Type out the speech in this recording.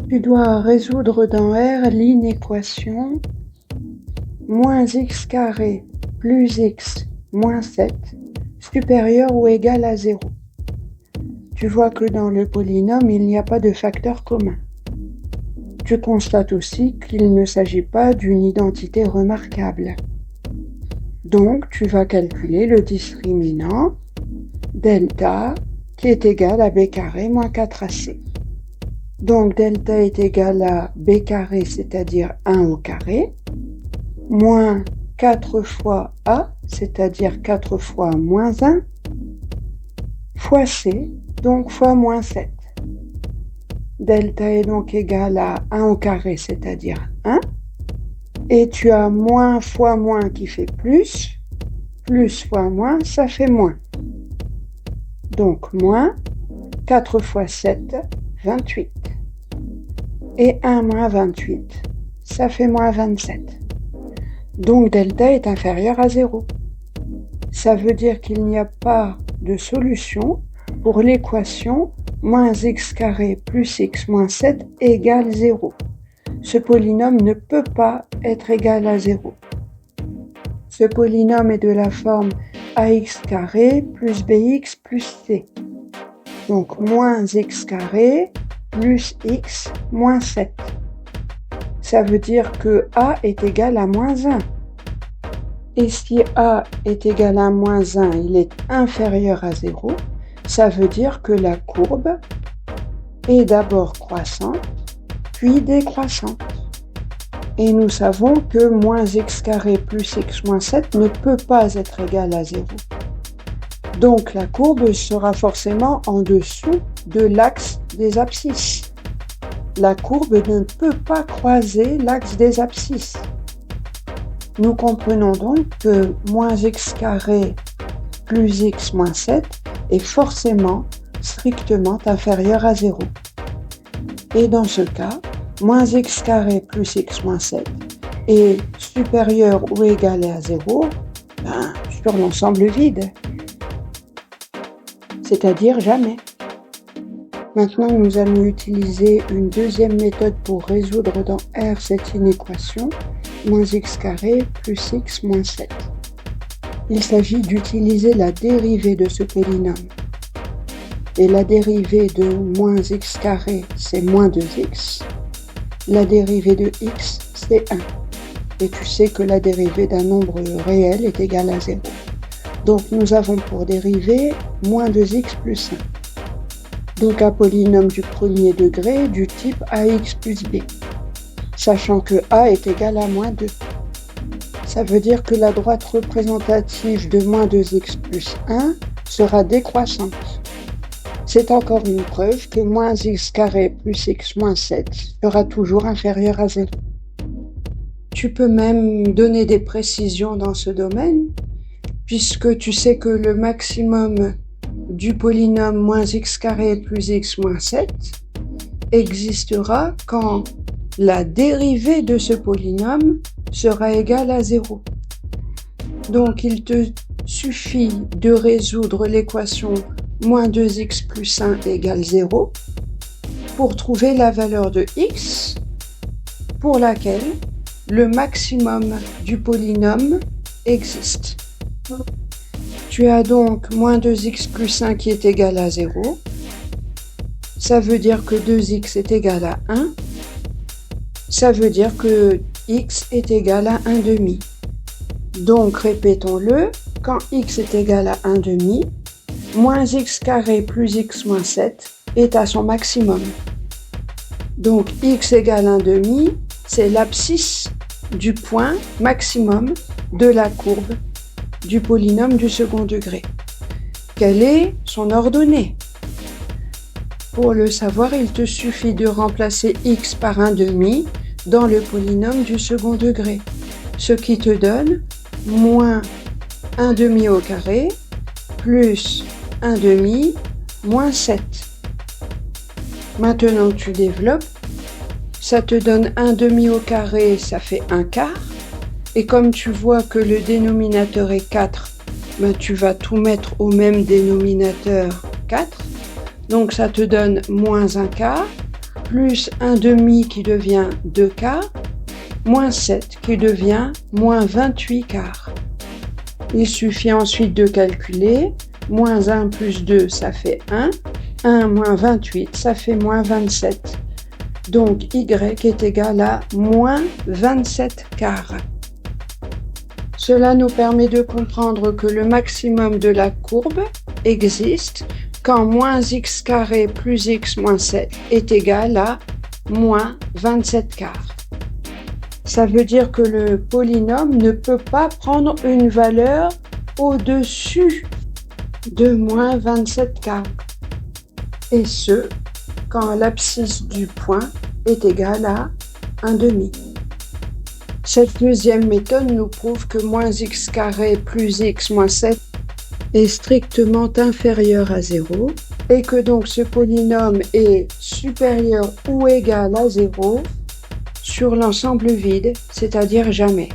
Tu dois résoudre dans R l'inéquation moins x carré plus x moins 7 supérieur ou égal à 0. Tu vois que dans le polynôme, il n'y a pas de facteur commun. Tu constates aussi qu'il ne s'agit pas d'une identité remarquable. Donc, tu vas calculer le discriminant delta qui est égal à b carré moins 4ac. Donc, delta est égal à b carré, c'est-à-dire 1 au carré, moins 4 fois a, c'est-à-dire 4 fois moins 1, fois c, donc fois moins 7. Delta est donc égal à 1 au carré, c'est-à-dire 1. Et tu as moins fois moins qui fait plus fois moins, ça fait moins. Donc moins 4 fois 7, 28. Et 1 moins 28, ça fait moins 27. Donc delta est inférieur à 0. Ça veut dire qu'il n'y a pas de solution pour l'équation moins x carré plus x moins 7 égale 0. Ce polynôme ne peut pas être égal à 0. Ce polynôme est de la forme ax carré plus bx plus c. Donc moins x carré plus x moins 7. Ça veut dire que a est égal à moins 1. Et si a est égal à moins 1, il est inférieur à 0, ça veut dire que la courbe est d'abord croissante, puis décroissante. Et nous savons que moins x carré plus x moins 7 ne peut pas être égal à 0. Donc la courbe sera forcément en dessous de l'axe des abscisses. La courbe ne peut pas croiser l'axe des abscisses. Nous comprenons donc que moins x carré plus x moins 7 est forcément strictement inférieur à 0. Et dans ce cas, moins x carré plus x moins 7 est supérieur ou égal à 0 sur l'ensemble vide, c'est-à-dire jamais. Maintenant, nous allons utiliser une deuxième méthode pour résoudre dans R cette inéquation, moins x carré plus x moins 7. Il s'agit d'utiliser la dérivée de ce polynôme. Et la dérivée de moins x carré, c'est moins 2x. La dérivée de x, c'est 1. Et tu sais que la dérivée d'un nombre réel est égale à 0. Donc nous avons pour dérivée moins 2x plus 1. Donc un polynôme du premier degré du type ax plus b, sachant que a est égal à moins 2. Ça veut dire que la droite représentative de moins 2x plus 1 sera décroissante. C'est encore une preuve que moins x carré plus x moins 7 sera toujours inférieur à 0. Tu peux même donner des précisions dans ce domaine, puisque tu sais que le maximum du polynôme moins x carré plus x moins 7 existera quand la dérivée de ce polynôme sera égale à 0. Donc il te suffit de résoudre l'équation moins 2x plus 1 égale 0 pour trouver la valeur de x pour laquelle le maximum du polynôme existe. Tu as donc moins 2x plus 1 qui est égal à 0. Ça veut dire que 2x est égal à 1. Ça veut dire que x est égal à 1 demi. Donc répétons-le, quand x est égal à 1 demi, moins x carré plus x moins 7 est à son maximum. Donc x égale 1 demi, c'est l'abscisse du point maximum de la courbe du polynôme du second degré. Quelle est son ordonnée? Pour le savoir, il te suffit de remplacer x par 1 demi dans le polynôme du second degré, ce qui te donne moins 1 demi au carré plus 1 demi moins 7. Maintenant tu développes, ça te donne 1 demi au carré, ça fait 1 quart. Et comme tu vois que le dénominateur est 4, tu vas tout mettre au même dénominateur 4. Donc ça te donne moins 1 quart plus 1 demi qui devient 2 quarts, moins 7 qui devient moins 28 quarts. Il suffit ensuite de calculer, moins 1 plus 2 ça fait 1, 1 moins 28 ça fait moins 27. Donc y est égal à moins 27 quarts. Cela nous permet de comprendre que le maximum de la courbe existe quand moins x carré plus x moins 7 est égal à moins 27 quarts. Ça veut dire que le polynôme ne peut pas prendre une valeur au-dessus de moins 27 quarts. Et ce, quand l'abscisse du point est égale à 1 demi. Cette deuxième méthode nous prouve que moins x carré plus x moins 7 est strictement inférieur à 0 et que donc ce polynôme est supérieur ou égal à 0 sur l'ensemble vide, c'est-à-dire jamais.